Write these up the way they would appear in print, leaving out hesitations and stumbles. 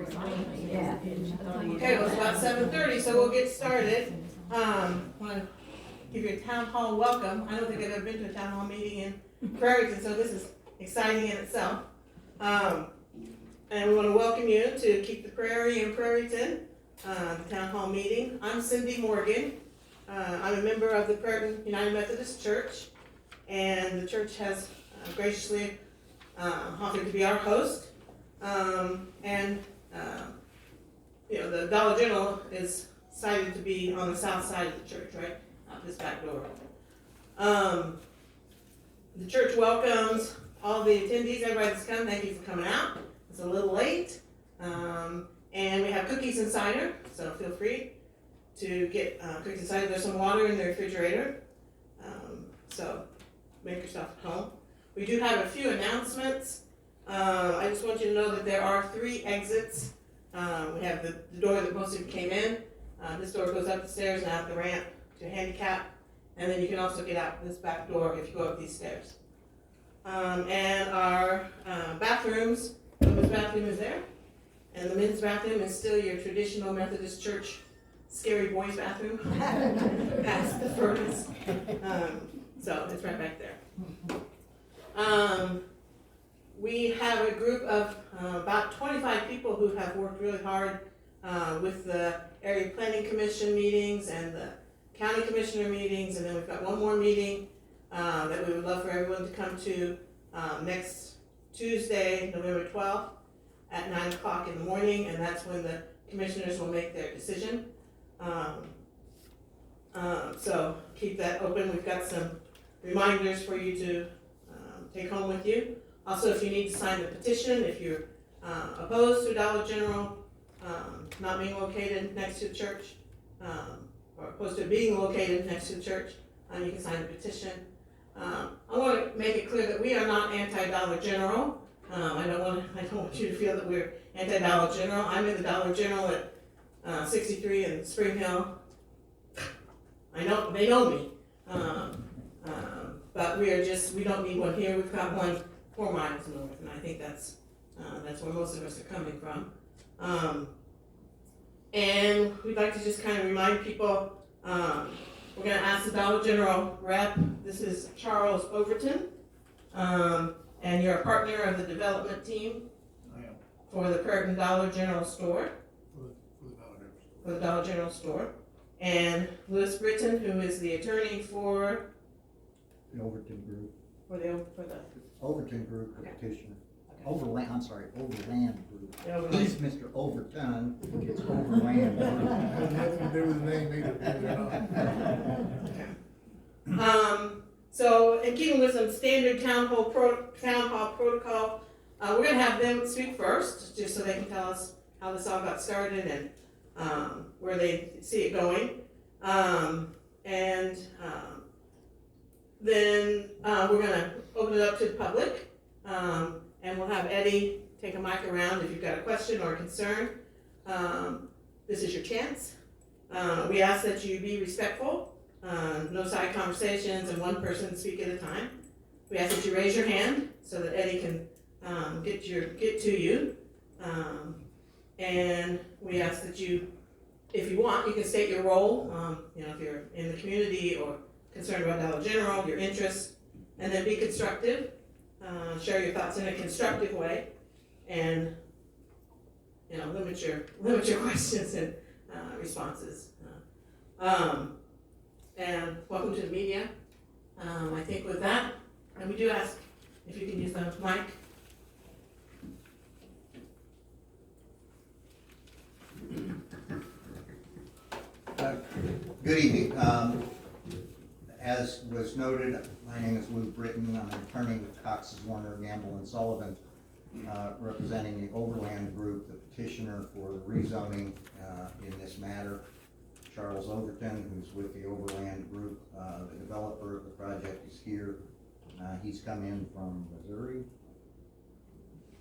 Yeah. Okay, well, it's about 7:30, so we'll get started. Want to give you a town hall welcome. I don't think I've ever been to a town hall meeting in Prairieton, so this is exciting in itself. And we want to welcome you to Keep the Prairie in Prairieton, the town hall meeting. I'm Cindy Morgan. I'm a member of the Prairieton United Methodist Church, and the church has graciously offered to be our host. You know, the Dollar General is cited to be on the south side of the church, right? Out this back door. The church welcomes all the attendees, everybody that's come. Thank you for coming out. It's a little late. And we have cookies and cider, so feel free to get cookies and cider. There's some water in the refrigerator, so make yourself at home. We do have a few announcements. I just want you to know that there are 3 exits. We have the door that most of you came in. This door goes up the stairs and out the ramp to handicap, and then you can also get out this back door if you go up these stairs. And our bathrooms, the women's bathroom is there, and the men's bathroom is still your traditional Methodist church scary boys bathroom, past the furnace. So it's right back there. We have a group of about 25 people who have worked really hard with the area planning commission meetings and the county commissioner meetings, and then we've got one more meeting that we would love for everyone to come to next Tuesday, November 12th at 9 o'clock in the morning, and that's when the commissioners will make their decision. So keep that open. We've got some reminders for you to take home with you. Also, if you need to sign the petition, if you're opposed to Dollar General not being located next to the church, or opposed to being located next to the church, you can sign the petition. I want to make it clear that we are not anti-Dollar General. I don't want you to feel that we're anti-Dollar General. I'm in the Dollar General at 63 in Spring Hill. I know they know me, but we don't need one here. We've got one 4 miles north, and I think that's where most of us are coming from. And we'd like to just kind of remind people, we're going to ask the Dollar General rep. This is Charles Overton, and you're a partner of the development team for the Prairieton Dollar General store. For the Dollar General store. And Louis Britton, who is the attorney for The Overton Group. For the Overton Group, the Okay. petitioner. Okay. Overland Group. The Overland. He's Mr. Overton, it's Overland Group. Nothing to do with the name either. So in keeping with some standard town hall protocol, we're gonna have them speak first, just so they can tell us how this all got started and where they see it going. Then we're gonna open it up to the public, and we'll have Eddie take a mic around if you've got a question or a concern. This is your chance. We ask that you be respectful, no side conversations, and one person speak at a time. We ask that you raise your hand so that Eddie can get to you. And we ask that you, if you want, you can state your role, if you're in the community or concerned about Dollar General, your interests, and then be constructive. Share your thoughts in a constructive way, and limit your questions and responses. And welcome to the media. I think with that, and we do ask if you can use the mic. Good evening. As was noted, my name is Lou Britton. I'm an attorney with Cox's, Warner, Gamble, and Sullivan, representing the Overland Group, the petitioner for the rezoning in this matter. Charles Overton, who's with the Overland Group, the developer of the project, is here. He's come in from Missouri.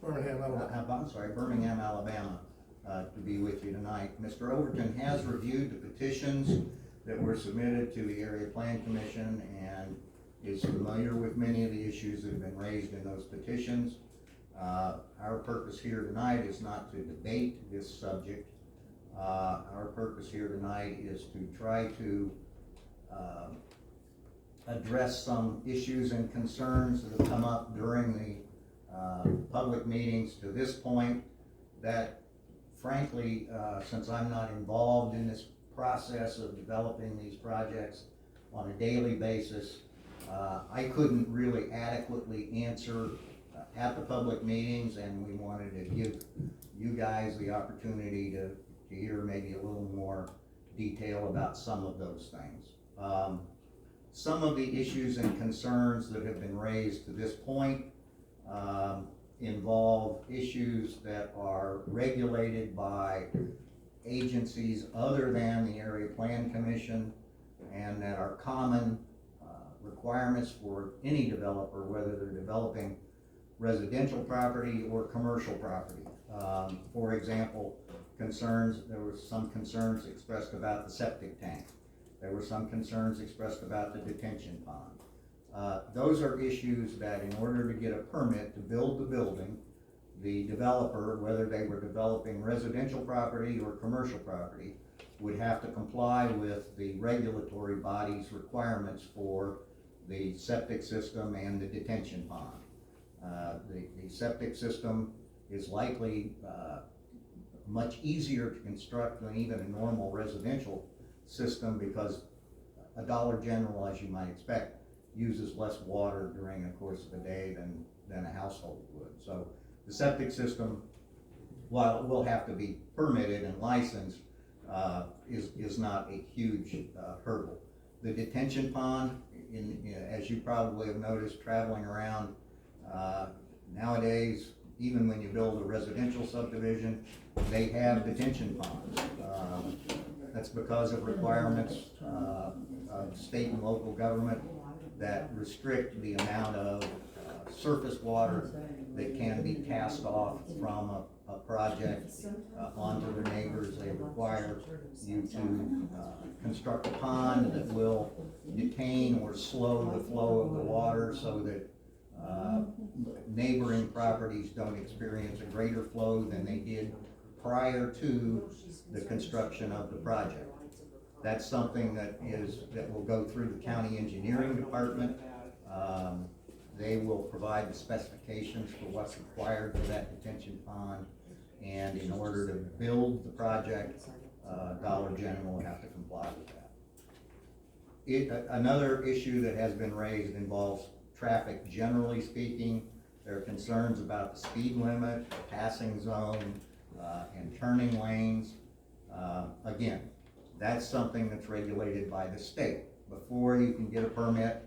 Birmingham, Alabama. Birmingham, Alabama, to be with you tonight. Mr. Overton has reviewed the petitions that were submitted to the Area Plan Commission and is familiar with many of the issues that have been raised in those petitions. Our purpose here tonight is not to debate this subject. Our purpose here tonight is to try to address some issues and concerns that have come up during the public meetings to this point that frankly, since I'm not involved in this process of developing these projects on a daily basis, I couldn't really adequately answer at the public meetings, and we wanted to give you guys the opportunity to hear maybe a little more detail about some of those things. Some of the issues and concerns that have been raised to this point involve issues that are regulated by agencies other than the Area Plan Commission and that are common requirements for any developer, whether they're developing residential property or commercial property. For example, there were some concerns expressed about the septic tank. There were some concerns expressed about the detention pond. Those are issues that in order to get a permit to build the building, the developer, whether they were developing residential property or commercial property, would have to comply with the regulatory body's requirements for the septic system and the detention pond. The septic system is likely much easier to construct than even a normal residential system because a Dollar General, as you might expect, uses less water during the course of the day than a household would. So the septic system, while it will have to be permitted and licensed, is not a huge hurdle. The detention pond, as you probably have noticed traveling around, nowadays, even when you build a residential subdivision, they have detention ponds. That's because of requirements of state and local government that restrict the amount of surface water that can be cast off from a project onto the neighbors. They require you to construct a pond that will detain or slow the flow of the water so that neighboring properties don't experience a greater flow than they did prior to the construction of the project. That's something that will go through the county engineering department. They will provide the specifications for what's required for that detention pond, and in order to build the project, Dollar General will have to comply with that. Another issue that has been raised involves traffic generally speaking. There are concerns about the speed limit, the passing zone, and turning lanes. Again, that's something that's regulated by the state. Before you can get a permit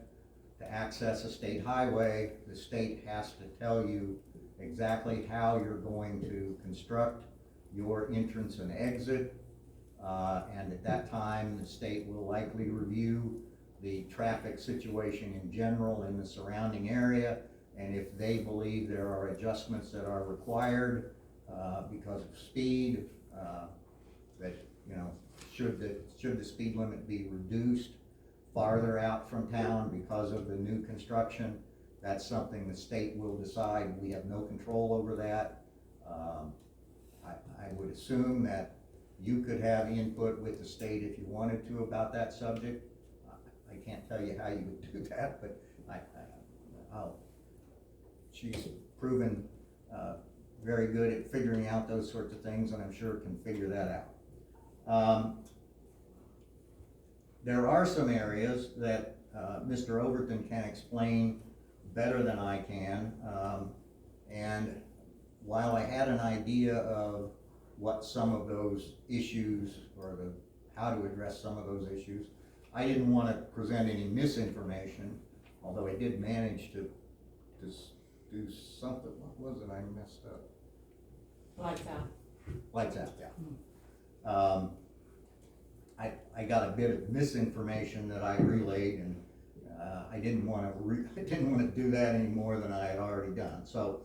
to access a state highway, the state has to tell you exactly how you're going to construct your entrance and exit. And at that time, the state will likely review the traffic situation in general in the surrounding area. And if they believe there are adjustments that are required because of speed, that, you know, should the speed limit be reduced farther out from town because of the new construction, that's something the state will decide. We have no control over that. I would assume that you could have input with the state if you wanted to about that subject. I can't tell you how you would do that, but she's proven very good at figuring out those sorts of things, and I'm sure can figure that out. There are some areas that Mr. Overton can explain better than I can, and while I had an idea of what some of those issues or how to address some of those issues, I didn't want to present any misinformation, although I did manage to do something. What was it I messed up? Lights out. Lights out, yeah. I got a bit of misinformation that I relayed, and I didn't want to do that any more than I had already done. So,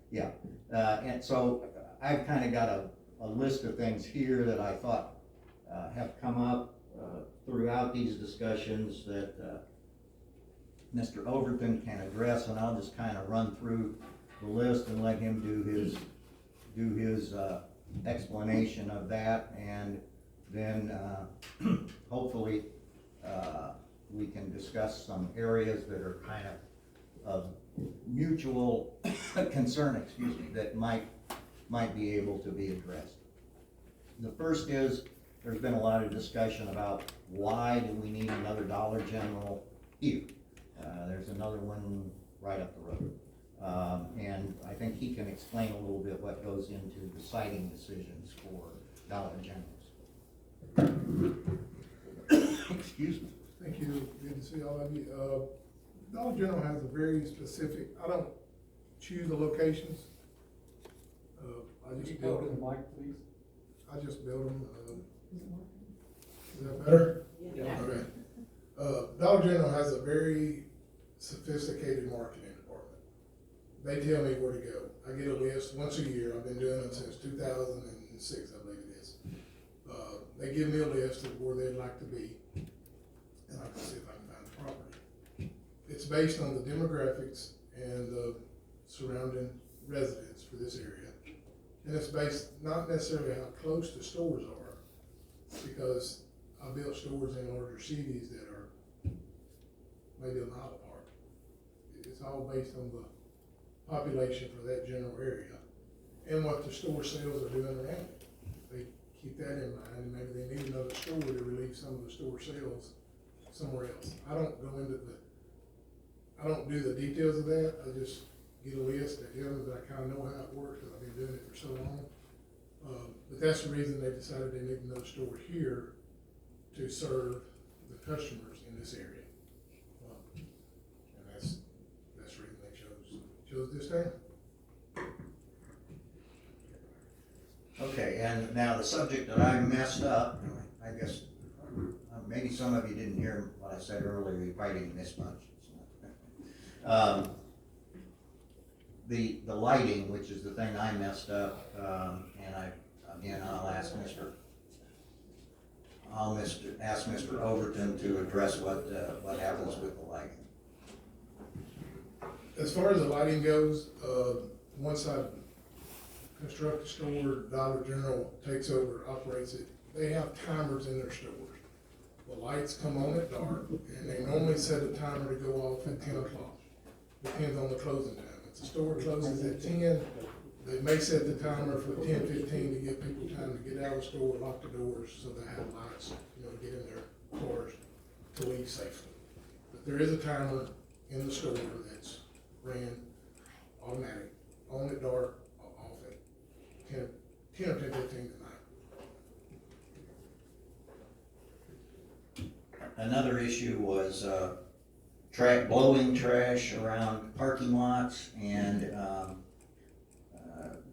yeah, and so I've kind of got a list of things here that I thought have come up throughout these discussions that Mr. Overton can address, and I'll just kind of run through the list and let him do his explanation of that, and then hopefully we can discuss some areas that are kind of mutual concern, excuse me, that might be able to be addressed. The first is, there's been a lot of discussion about why do we need another Dollar General here? There's another one right up the road. And I think he can explain a little bit what goes into the siting decisions for Dollar Generals. Excuse me. Thank you, good to see all of you. Dollar General has a very specific, I don't choose the locations. I just build them. please? I just build them. Is that better? Yeah. Okay. Dollar General has a very sophisticated marketing department. They tell me where to go. I get a list once a year. I've been doing it since 2006, I believe it is. They give me a list of where they'd like to be, and I can see if I can find the property. It's based on the demographics and the surrounding residents for this area. And it's based not necessarily how close the stores are, because I built stores in larger cities that are maybe a mile apart. It's all based on the population for that general area and what the store sales are doing around it. They keep that in mind, and maybe they need another store to relieve some of the store sales somewhere else. I don't do the details of that. I just get a list that tells me that I kind of know how it works, because I've been doing it for so long. But that's the reason they decided they need another store here to serve the customers in this area. And that's the reason they chose this town. Okay, and now the subject that I messed up, I guess, maybe some of you didn't hear what I said earlier, you probably didn't miss much. The lighting, which is the thing I messed up, and I'll ask Mr. Overton to address what happens with the lighting. As far as the lighting goes, once I construct the store, Dollar General takes over, operates it. They have timers in their stores. The lights come on at dark, and they normally set a timer to go off at 10 o'clock. Depends on the closing time. If the store closes at 10, they may set the timer for 10:15 to give people time to get out of the store, lock the doors, so they have lights, to get in their cars to leave safely. But there is a timer in the store that's ran automatic, on at dark, off at 10 or 10:15 at night. Another issue was blowing trash around parking lots, and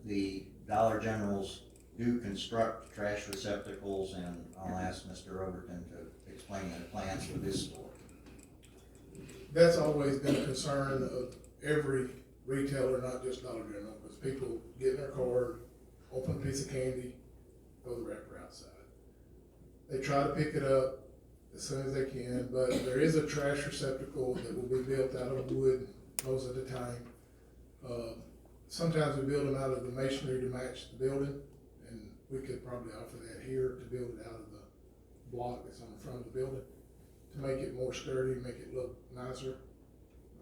the Dollar Generals do construct trash receptacles, and I'll ask Mr. Overton to explain the plans for this store. That's always been a concern of every retailer, not just Dollar General, because people get in their car, open a piece of candy, throw the wrapper outside. They try to pick it up as soon as they can, but there is a trash receptacle that will be built out of wood most of the time. Sometimes we build them out of the masonry to match the building, and we could probably offer that here to build it out of the block that's on the front of the building to make it more sturdy, make it look nicer.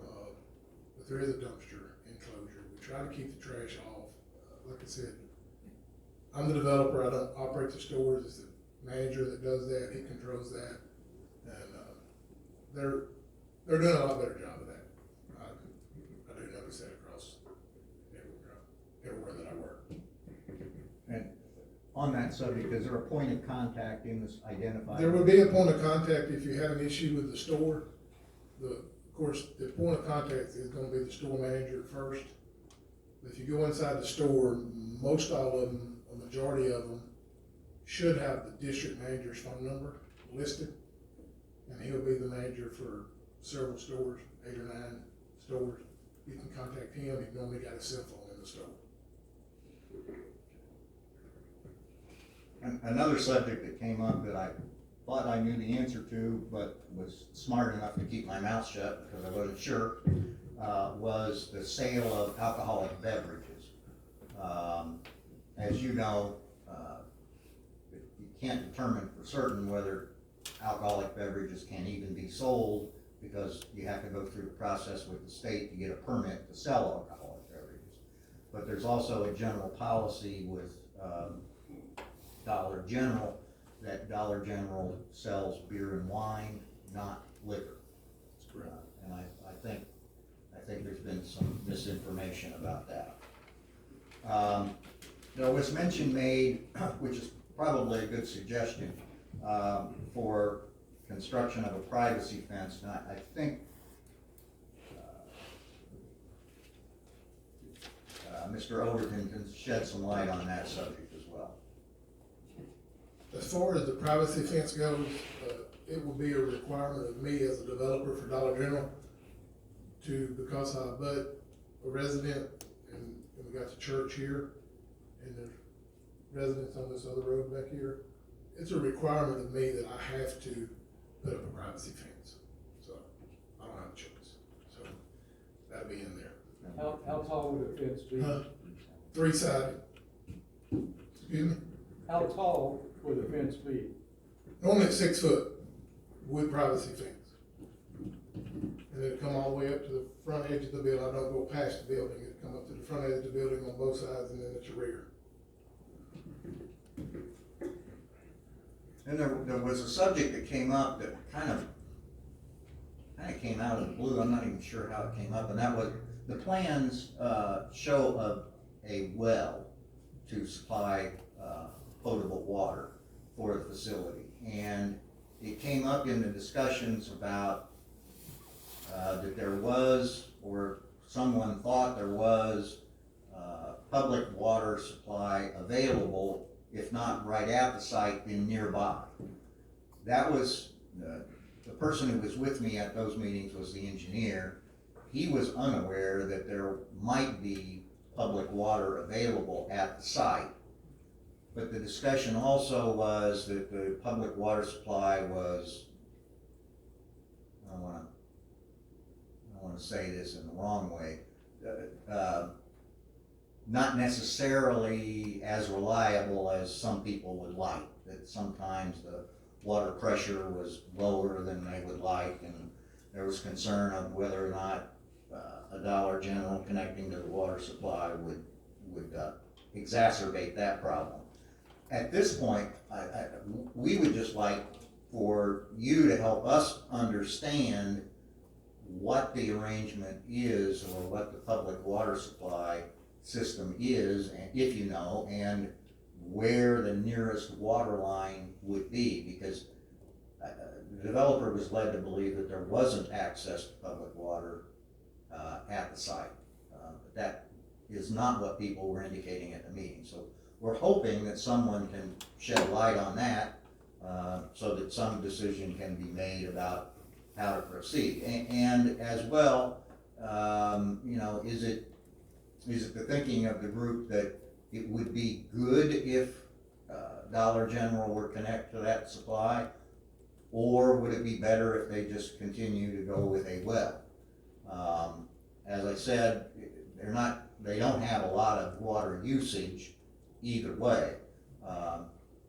But there is a dumpster enclosure. We try to keep the trash off. Like I said, I'm the developer. I don't operate the stores. It's the manager that does that. He controls that. And they're doing a lot better job of that. I do notice that across everywhere that I work. And on that subject, is there a point of contact in this identified? There would be a point of contact if you have an issue with the store. Of course, the point of contact is going to be the store manager first. If you go inside the store, most all of them, a majority of them, should have the district manager's phone number listed. And he'll be the manager for several stores, 8 or 9 stores. You can contact him. He's normally got a cell phone in the store. Another subject that came up that I thought I knew the answer to, but was smart enough to keep my mouth shut because I wasn't sure, was the sale of alcoholic beverages. As you know, you can't determine for certain whether alcoholic beverages can even be sold because you have to go through the process with the state to get a permit to sell alcoholic beverages. But there's also a general policy with Dollar General that Dollar General sells beer and wine, not liquor. That's correct. And I think there's been some misinformation about that. There was mention made, which is probably a good suggestion, for construction of a privacy fence. And I think Mr. Overton can shed some light on that subject as well. As far as the privacy fence goes, it will be a requirement of me as a developer for Dollar General because I abut a resident and we got the church here and there's residents on this other road back here. It's a requirement of me that I have to put up a privacy fence. So I don't have a choice. So that'll be in there. How tall would the fence be? 3-sided. Excuse me? How tall would the fence be? Normally it's 6 foot wood privacy fence. And it'll come all the way up to the front edge of the building. I don't go past the building. It'll come up to the front edge of the building on both sides and then at your rear. And there was a subject that came up that kind of came out of the blue. I'm not even sure how it came up, and that was the plans show a well to supply potable water for the facility. And it came up in the discussions about that there was, or someone thought there was, public water supply available, if not right at the site, then nearby. That was, the person who was with me at those meetings was the engineer. He was unaware that there might be public water available at the site. But the discussion also was that the public water supply was, I don't want to say this in the wrong way, not necessarily as reliable as some people would like. That sometimes the water pressure was lower than they would like, and there was concern of whether or not a Dollar General connecting to the water supply would exacerbate that problem. At this point, we would just like for you to help us understand what the arrangement is, or what the public water supply system is, and if you know, and where the nearest water line would be, because the developer was led to believe that there wasn't access to public water at the site. But that is not what people were indicating at the meeting. So we're hoping that someone can shed light on that so that some decision can be made about how to proceed. And as well, is it the thinking of the group that it would be good if Dollar General were connect to that supply, or would it be better if they just continue to go with a well? As I said, they don't have a lot of water usage either way.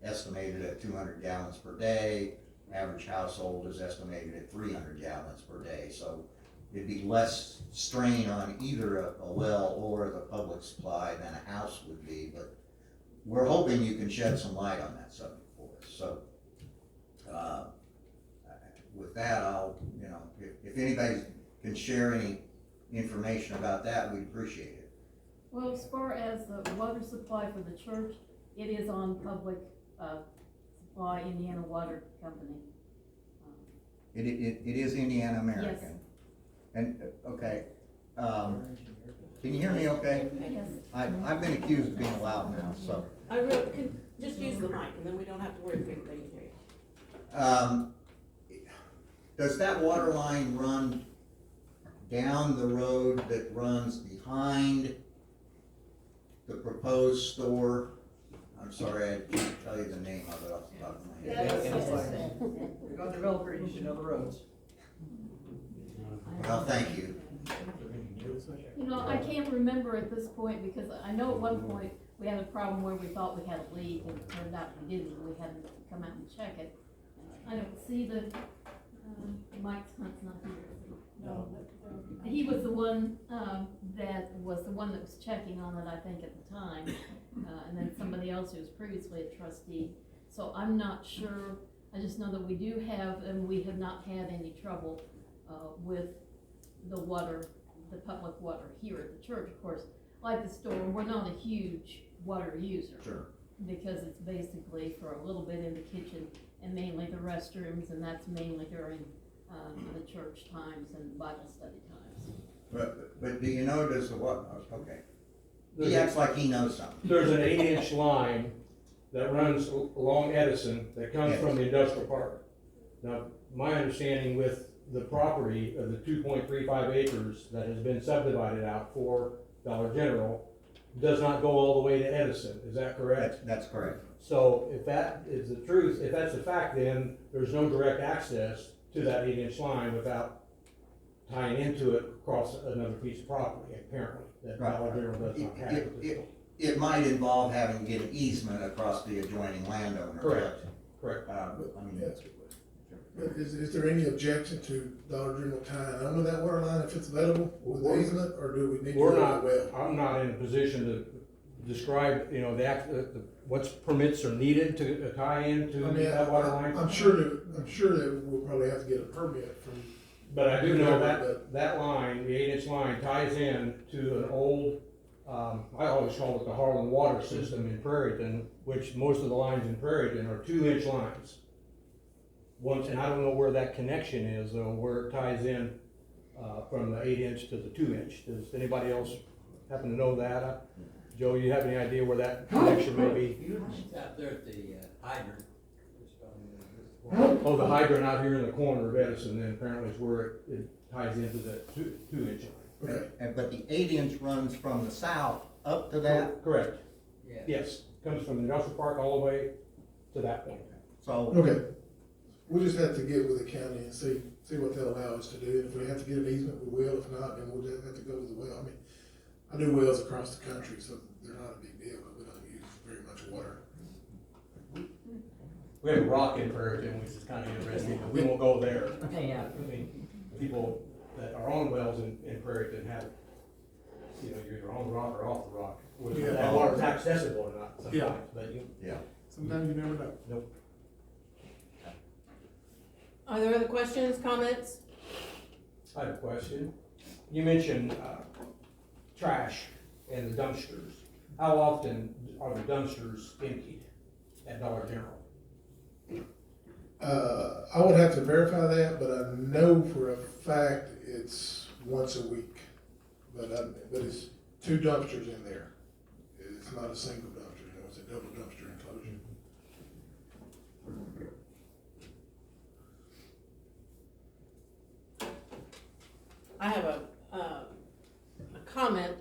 Estimated at 200 gallons per day. Average household is estimated at 300 gallons per day. So it'd be less strain on either a well or the public supply than a house would be. But we're hoping you can shed some light on that subject for us. So with that, if anybody can share any information about that, we'd appreciate it. Well, as far as the water supply for the church, it is on public supply, Indiana Water Company. It is Indiana American. Yes. And, okay, can you hear me okay? Yes. I've been accused of being loud now, so. Can just use the mic, and then we don't have to worry if anybody can hear you. Does that water line run down the road that runs behind the proposed store? I'm sorry, I can't tell you the name of it off the top of my Yeah, head. it's fine. You're a developer, you should know the roads. Well, thank you. You know, I can't remember at this point, because I know at one point we had a problem where we thought we had a leak, and it turned out we didn't, we had to come out and check it. I don't see the, Mike Hunt's not here, is he? No. He was the one, that was checking on it, I think, at the time, and then somebody else who was previously a trustee. So I'm not sure, I just know that we do have, and we have not had any trouble, with the water, the public water here at the church. Of course, like the store, we're not a huge water user. Sure. Because it's basically for a little bit in the kitchen and mainly the restrooms, and that's mainly during, the church times and Bible study times. But do you know, does the what, okay. There's He a- acts like he knows something. There's an 8-inch line that runs along Edison that comes Yes. from the industrial park. Now, my understanding with the property of the 2.35 acres that has been subdivided out for Dollar General does not go all the way to Edison, is that correct? That's correct. So if that is the truth, if that's the fact, then there's no direct access to that 8-inch line without tying into it across another piece of property, apparently, that Right. Dollar General does not have at this point. It might involve having to get an easement across the adjoining landowner. Correct. Correct. I mean, Yeah. But is there any objection to Dollar General tying under that water line if it's available with the easement, or do we need to We're go not, to the well? I'm not in a position to describe, you know, what's permits are needed to tie into I mean, that water line. I'm sure that we'll probably have to get a permit from. But I do know that, But- that line, the 8-inch line, ties in to an old, I always call it the Harlan Water System in Prairieton, which most of the lines in Prairieton are 2-inch lines. And I don't know where that connection is, though, where it ties in, from the 8-inch to the 2-inch. Does anybody else happen to know that? Joe, you have any idea where that connection may be? It's out there at the hydrant. Oh, the hydrant out here in the corner of Edison, then apparently is where it ties into the 2-inch line. Okay, but the 8-inch runs from the south up to that, Correct, Yeah. yes, comes from the industrial park all the way to that point. so. okay. We'll just have to get with the county and see what they'll allow us to do. If we have to get an easement, we will. If not, then we'll just have to go with the well. I mean, I do wells across the country, so they're not a big deal, but we don't use very much water. We have a rock in Prairieton, which is kind of interesting, but we won't go there. Yeah. I mean, people that are on wells in Prairieton have, you know, you're either on the rock or off the rock. Whether Yeah. that water's accessible or not Yeah. sometimes, but you, Yeah. Sometimes you never know. nope. Are there other questions, comments? I have a question. You mentioned, trash and the dumpsters. How often are the dumpsters emptied at Dollar General? I would have to verify that, but I know for a fact it's once a week. But it's 2 dumpsters in there. It's not a single dumpster, you know, it's a double dumpster enclosure. I have a comment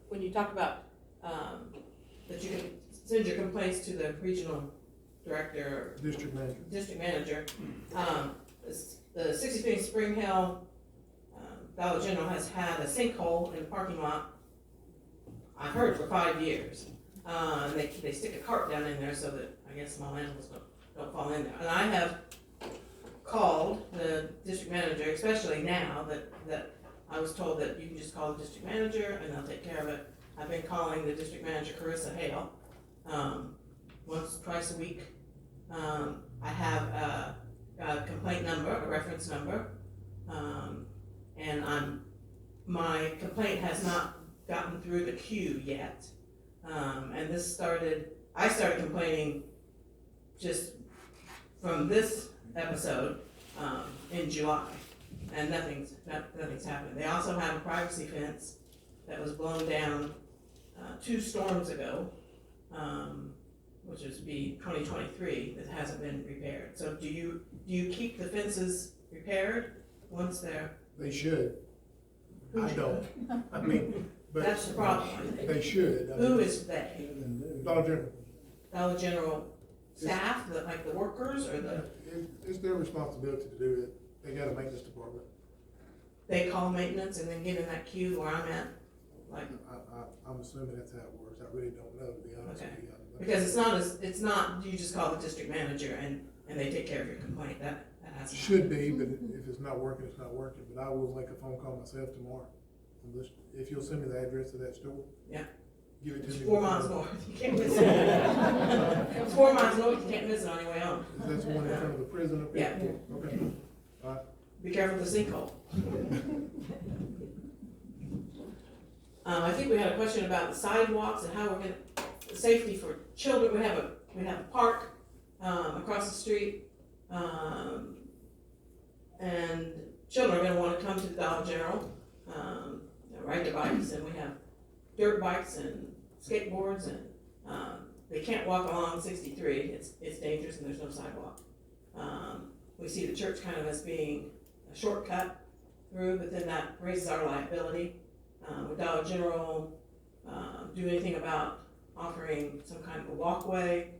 when you talk about, that you can send your complaints to the regional director or District manager. district manager. The 63 Spring Hill, Dollar General has had a sinkhole in the parking lot, I heard, for 5 years. And they stick a cart down in there so that, I guess, small animals don't fall in there. And I have called the district manager, especially now that I was told that you can just call the district manager and they'll take care of it. I've been calling the district manager, Carissa Hale, once, twice a week. I have a complaint number, a reference number, and my complaint has not gotten through the queue yet. And I started complaining just from this episode, in July, and nothing's happened. They also have a privacy fence that was blown down, 2 storms ago, which is 2023, that hasn't been repaired. So do you keep the fences repaired once they're? They should. Who I should? don't. I mean, but. That's the problem, I think. They should. Who is they? Dollar General. Dollar General staff, like the workers, or It's their responsibility to do it. They got a maintenance department. they call maintenance and then get in that queue where I'm at? Like, I'm assuming that's how it works. I really don't know, to be honest Okay. with you. because it's not, you just call the district manager and they take care of your complaint, that hasn't happened. Should be, but if it's not working, it's not working. But I will make a phone call myself tomorrow. If you'll send me the address of that store. Yeah. Give it to It's me. 4 miles north, you can't miss it. It's 4 miles north, you can't miss it on your way home. Is that the one in front of the prison up there? Yeah. Okay. Be careful of the sinkhole. I think we had a question about the sidewalks and how we're gonna, safety for children. We have a park, across the street. And children are gonna wanna come to the Dollar General, ride their bikes, and we have dirt bikes and skateboards, and, they can't walk along 63, it's dangerous and there's no sidewalk. We see the church kind of as being a shortcut through, but then that raises our liability. Would Dollar General, do anything about offering some kind of a walkway,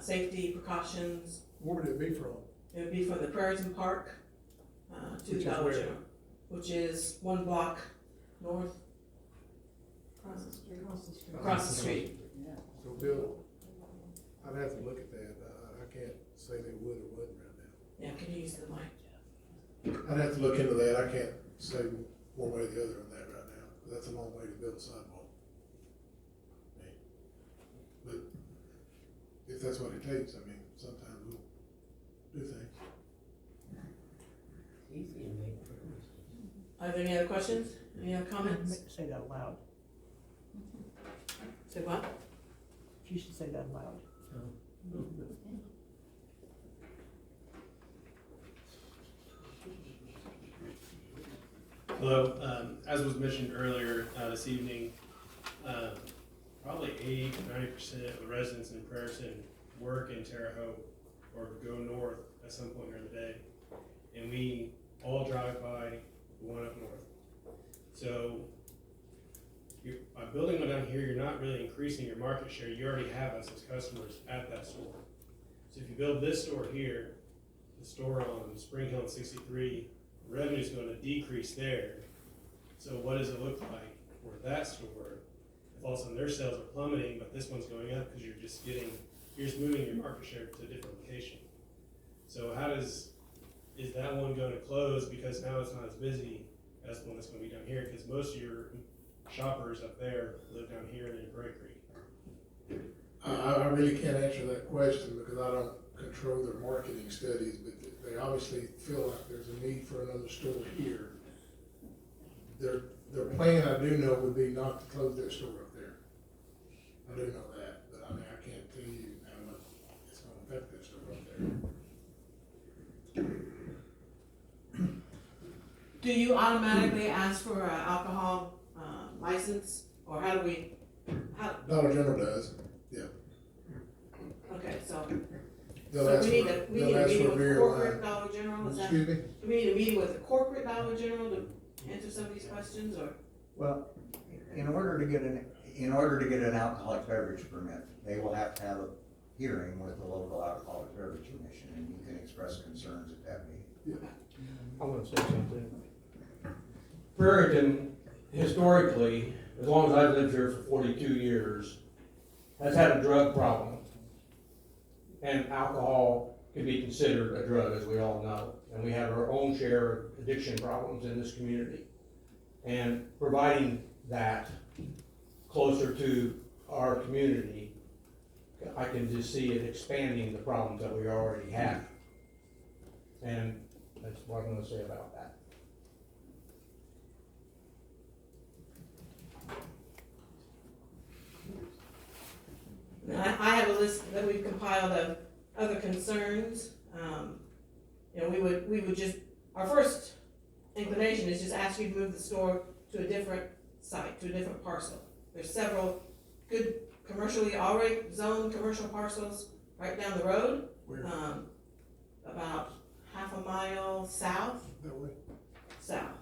safety precautions? Where would it be from? It would be from the Prairieton Park, to Which is Dollar where? General, which is 1 block north. Across the street. So Bill, I'd have to look at that. I can't say they would or wouldn't right now. Yeah, can you use the mic? I'd have to look into that. I can't say one way or the other on that right now. That's a long way to build a sidewalk. But if that's what it takes, I mean, sometimes we'll do things. Easy to make. Are there any other questions? Any other comments? Say that loud. Say what? You should say that loud. Hello, as was mentioned earlier this evening, probably 80 to 90% of the residents in Prairieton work in Terre Haute or go north at some point during the day. And we all drive by the one up north. So by building one down here, you're not really increasing your market share. You already have us as customers at that store. So if you build this store here, the store on Spring Hill and 63, revenue is going to decrease there. So what does it look like for that store if all of a sudden their sales are plummeting, but this one's going up because you're just moving your market share to a different location. So is that one going to close because now it's not as busy as the one that's going to be down here? Because most of your shoppers up there live down here in Prairie Creek. I really can't answer that question because I don't control their marketing studies, but they obviously feel like there's a need for another store here. Their plan, I do know, would be not to close their store up there. I do know that, but I mean, I can't tell you how much it's gonna affect their store up there. Do you automatically ask for an alcohol, license, or how do we, Dollar General does, okay, so. they'll So ask we need for, a they'll ask meeting for with beer the and corporate wine. Dollar General, is that? Excuse me? Do we need a meeting with the corporate Dollar General to answer some of these questions, or? Well, in order to get an alcoholic beverage permit, they will have to have a hearing with the local alcoholic beverage commission, and you can express concerns at that meeting. I want to say something. Prairieton, historically, as long as I've lived here for 42 years, has had a drug problem. And alcohol can be considered a drug, as we all know. And we have our own share of addiction problems in this community. And providing that closer to our community, I can just see it expanding the problems that we already have. And that's what I'm gonna say about that. I have a list that we've compiled of other concerns. You know, we would just, our first inclination is just ask you to move the store to a different site, to a different parcel. There's several good commercially, already zoned commercial parcels right down the road. Where? About half a mile south. That way? South.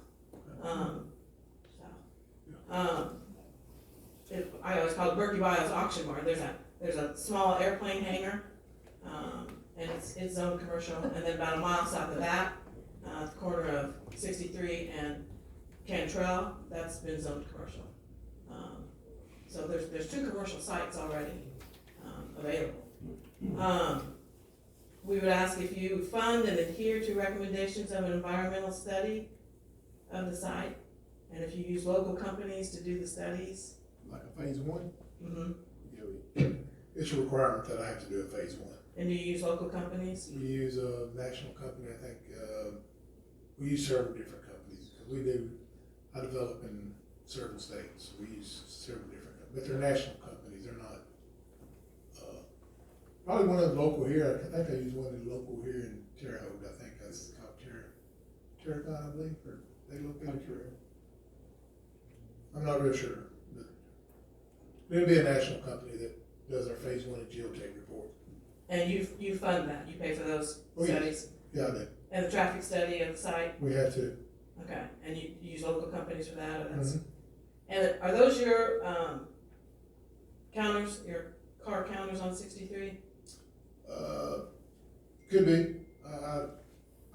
I always call it Berkey Biles Auction Mart. There's a there's a small airplane hangar, and it's zoned commercial, and then about a mile south of that, at the corner of 63 and Cantrell, that's been zoned commercial. So there's 2 commercial sites already, available. We would ask if you fund and adhere to recommendations of an environmental study of the site, and if you use local companies to do the studies. Like a phase one? Mm-hmm. Yeah, it's a requirement that I have to do a phase one. And do you use local companies? We use a national company, I think, we use several different companies. I develop in several states, we use several different companies, but they're national companies, they're not. Probably one of the local here, I think I use one of the local here in Terre Haute, I think that's called Terre Haute, I believe, or they located here. I'm not real sure, but it'll be a national company that does our phase one of geotech report. And you fund that, you pay for those Oh, yes. studies? Yeah, I do. And the traffic study of the site? We have to. Okay, and you use local companies for that, or that's? Mhm. And are those your, counters, your car counters on 63? Could be.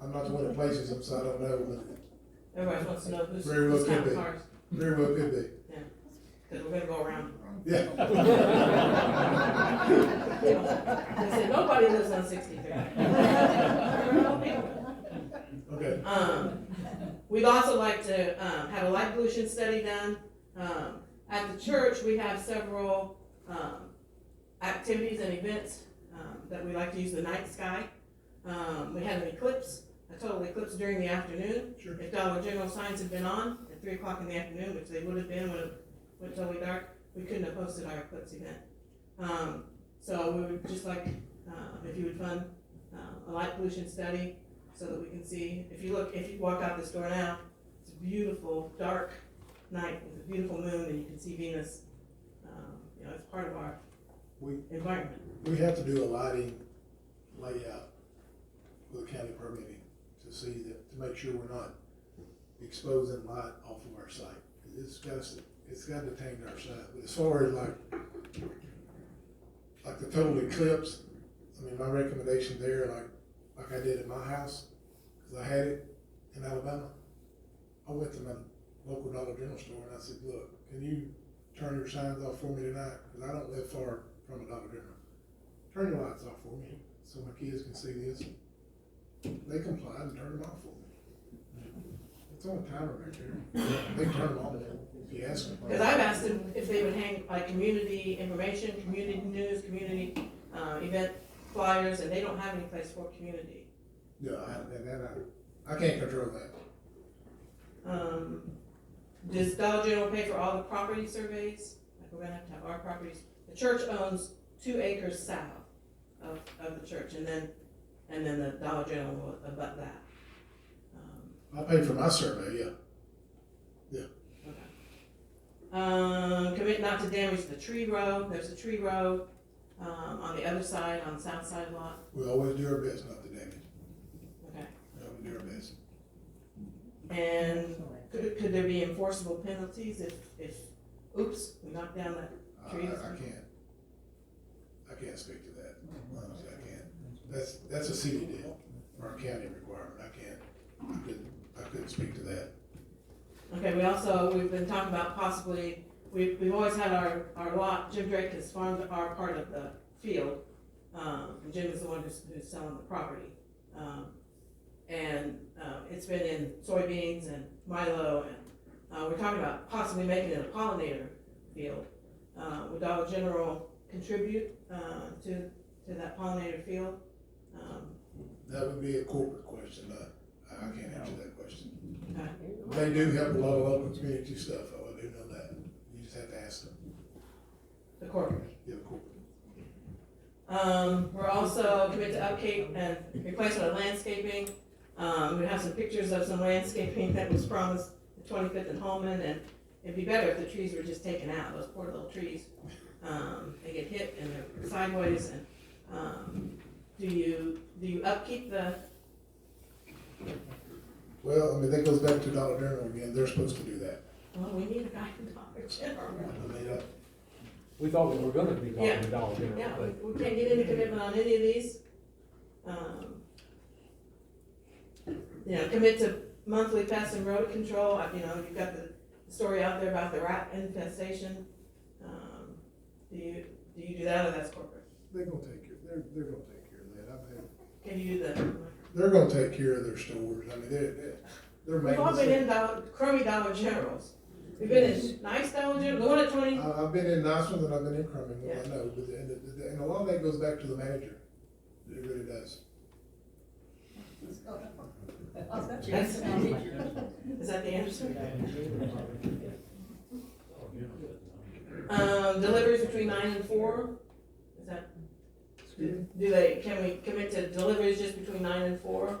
I'm not the one that places them, so I don't know, but Everybody wants to know who's Very well could counting be. cars, very well could be. because we're gonna go around. Yeah. They said, nobody lives on 63. Okay. We'd also like to, have a light pollution study done. At the church, we have several, activities and events, that we like to use the night sky. We had an eclipse, a total eclipse during the afternoon. Sure. If Dollar General signs had been on at 3 o'clock in the afternoon, which they would have been when it went totally dark, we couldn't have hosted our eclipse event. So we would just like, if you would fund, a light pollution study so that we can see, if you walk out this door now, it's a beautiful, dark night with a beautiful moon and you can see Venus. It's part of our environment. We have to do a lighting layout with county permitting to see that, to make sure we're not exposing light off of our site. It's got to attain our site. But as far as like the total eclipse, I mean, my recommendation there, like I did at my house, because I had it in Alabama. I went to my local Dollar General store and I said, look, can you turn your signs off for me tonight? Because I don't live far from a Dollar General. Turn your lights off for me so my kids can see this. They complied and turned them off for me. It's on a timer right there. They can turn them on if you ask them. Because I've asked them if they would hang like community information, community news, community event flyers, and they don't have any place for community. Yeah, I can't control that. Does Dollar General pay for all the property surveys? Like we're gonna have to have our properties. The church owns 2 acres south of the church, and then the Dollar General will abut that. I pay for my survey, yeah. Okay. Commit not to damage the tree row. There's a tree row on the other side, on the south side lot. We always do our best not to damage. Okay. Yeah, we do our best. And could there be enforceable penalties if oops, we knocked down that tree? I can't speak to that. Honestly, I can't. That's a city deal or a county requirement. I couldn't speak to that. Okay, we've been talking about possibly, we've always had our lot, Jim Drake has farmed our part of the field, and Jim is the one who's selling the property. And it's been in soybeans and milo, and we're talking about possibly making it a pollinator field. Would Dollar General contribute to that pollinator field? That would be a corporate question. I can't answer that question. Okay. They do help a lot of local community stuff, though. I do know that. You just have to ask them. The corporate. Yeah, corporate. We're also committed to upkeep and replacement of landscaping. We have some pictures of some landscaping that was promised at 25th and Holman, and it'd be better if the trees were just taken out, those poor little trees. They get hit and they're sideways, and do you upkeep the? Well, I mean, that goes back to Dollar General again. They're supposed to do that. Well, we need a guy from Dollar General. I mean, We thought we were gonna be Yeah. talking Dollar General, Yeah, but we can't get any commitment on any of these. You know, commit to monthly pest and rodent control, you know, you've got the story out there about the rat infestation. Do you do that, or that's corporate? They're gonna take care, they're gonna take care of that. I've had, Can you do the, they're gonna take care of their stores. I mean, they're we've all been making. in crummy Dollar Generals. We've been in nice Dollar General, the one at 20, I've been in nice ones and I've been in crummy ones, Yeah. I know, but, and a lot of that goes back to the manager. It really does. That's- is that the answer? Deliveries between 9 and 4, is that, can we commit to deliveries just between 9 and 4?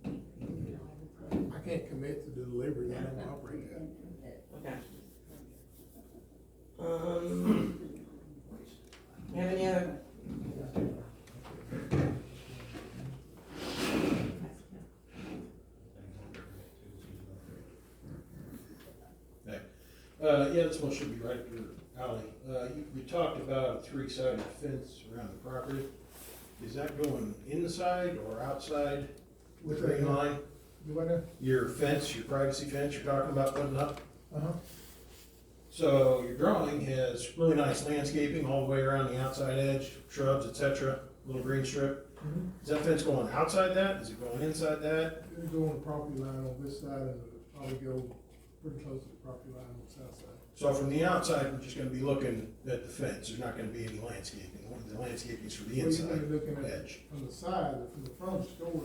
I can't commit to the delivery, I don't operate that. Okay. You have any other? Yeah, this one should be right up your alley. You talked about a three-sided fence around the property. Is that going inside or outside the Which green way? line? Do I know? Your fence, your privacy fence you're talking about putting up? Uh-huh. So your drawing has really nice landscaping all the way around the outside edge, shrubs, etc., little green strip. Is that fence going outside that? Is it going inside that? It'll go on the property line on this side and it'll probably go pretty close to the property line on the south side. So from the outside, we're just gonna be looking at the fence. There's not gonna be any landscaping. The landscaping's for the Well, you're inside gonna be looking at edge. from the side, from the front of the store,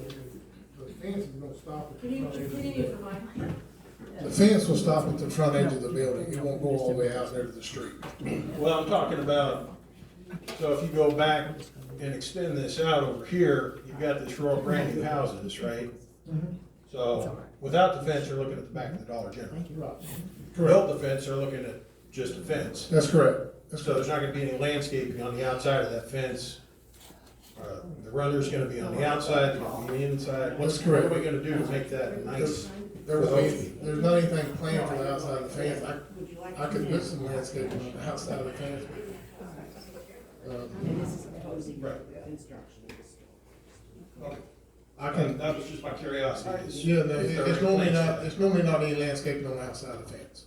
the fence is gonna stop at Can the you, front edge of can the you use the building. mic? The fence will stop at the front edge of the building, it won't go all the way out there to the street. Well, I'm talking about, so if you go back and extend this out over here, you've got this row of brand new houses, right? So without the fence, you're looking at the back of the Dollar General. Right. Built the fence, they're looking at just a fence. That's correct, that's So there's correct. not gonna be any landscaping on the outside of that fence. The runner's gonna be on the outside, they're gonna be inside. That's What are correct. we gonna do to make that nice? There's not anything planned for the outside of the fence, I could put some landscaping on the outside of the fence. Right. That was just my curiosity. is Yeah, no, if there it's are normally plans not, for it's normally not any landscaping on the outside of the fence.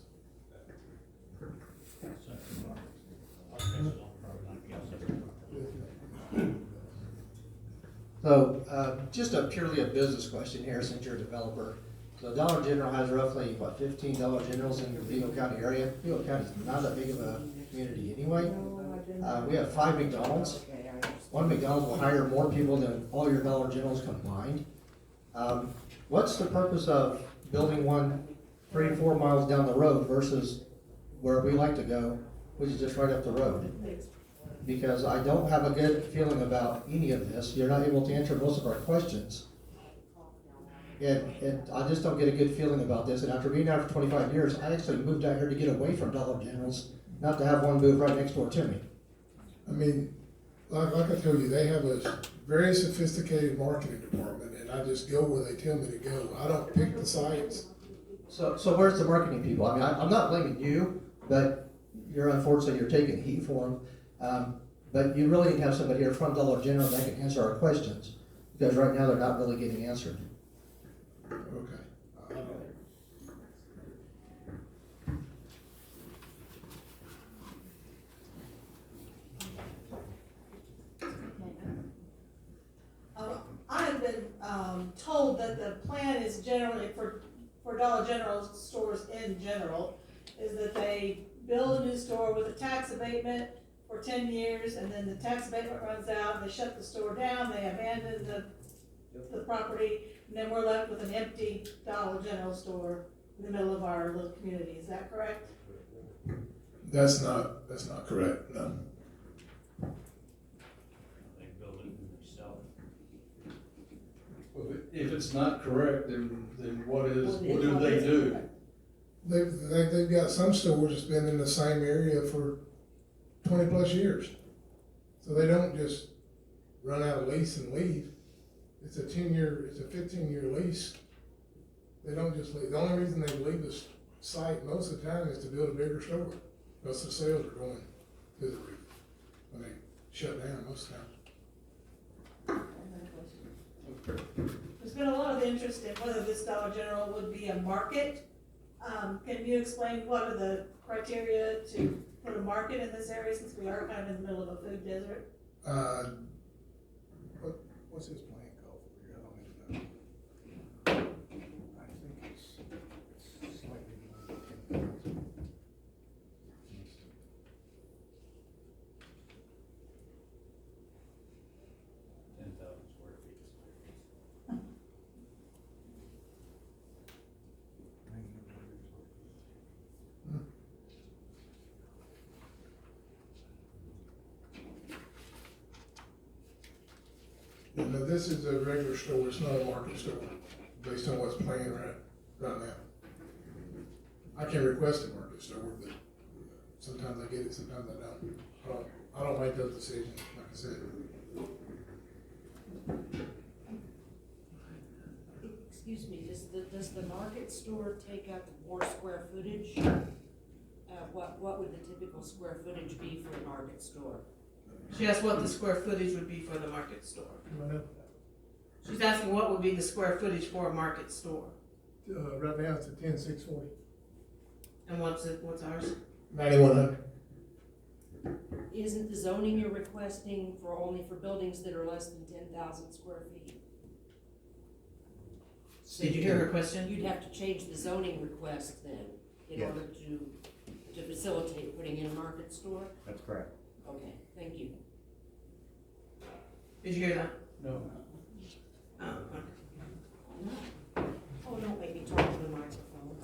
So, just purely a business question here, since you're a developer. So Dollar General has roughly, 15 Dollar Generals in the Vigo County area. Vigo County is not that big of a community anyway. We have 5 McDonald's. One McDonald's will hire more people than all your Dollar Generals combined. What's the purpose of building one 3 to 4 miles down the road versus where we like to go, which is just right up the road? Because I don't have a good feeling about any of this. You're not able to answer most of our questions. And I just don't get a good feeling about this. And after being out for 25 years, I actually moved out here to get away from Dollar Generals, not to have one move right next door to me. I mean, like I told you, they have a very sophisticated marketing department, and I just go where they tell me to go. I don't pick the sites. So where's the marketing people? I mean, I'm not blaming you, but you're unfortunately, you're taking heat for them. But you really need to have somebody here from Dollar General that can answer our questions, because right now they're not really getting answered. Okay. I have been, told that the plan is generally for Dollar General stores in general, is that they build a new store with a tax abatement for 10 years, and then the tax abatement runs out, and they shut the store down, they abandon the property, and then we're left with an empty Dollar General store in the middle of our little community. Is that correct? That's not correct, no. They build it and sell it. Well, if it's not correct, then what do they do? They've got some stores that's been in the same area for 20 plus years. So they don't just run out of lease and leave. It's a 15-year lease. They don't just leave. The only reason they leave the site most of the time is to build a bigger store. Most of the sales are going to the roof when they shut down most of the time. There's been a lot of interest in whether this Dollar General would be a market. Can you explain what are the criteria to put a market in this area, since we are kind of in the middle of a food desert? What's his plan called for here? I don't even know. I think it's slightly more than 10,000. Square feet. No, this is a regular store, it's not a market store, based on what's planned right now. I can request a market store, but sometimes I get it, sometimes I don't. I don't make those decisions, like I said. Excuse me, does the market store take up more square footage? What would the typical square footage be for a market store? She asked what the square footage would be for the market store. She's asking what would be the square footage for a market store. Right now it's a 10,640. And what's ours? 9,100. Isn't the zoning you're requesting only for buildings that are less than 10,000 square feet? Did you hear her question? You'd have to change the zoning request then, in Yes. order to facilitate putting in a market store? That's correct. Okay, thank you. Did you hear that? No. Oh, okay. Oh, don't make me talk to the microphone.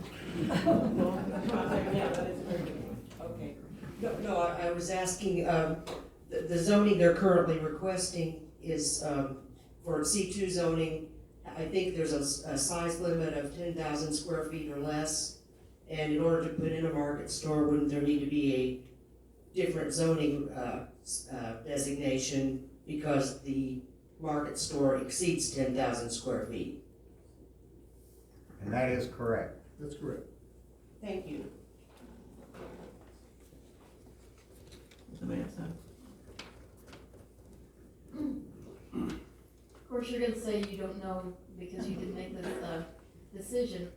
Okay. No, I was asking, the zoning they're currently requesting is, for C2 zoning, I think there's a size limit of 10,000 square feet or less. And in order to put in a market store, wouldn't there need to be a different zoning, designation, because the market store exceeds 10,000 square feet? And that is correct. That's correct. Thank you. Somebody else have? Of course, you're gonna say you don't know because you didn't make this, decision,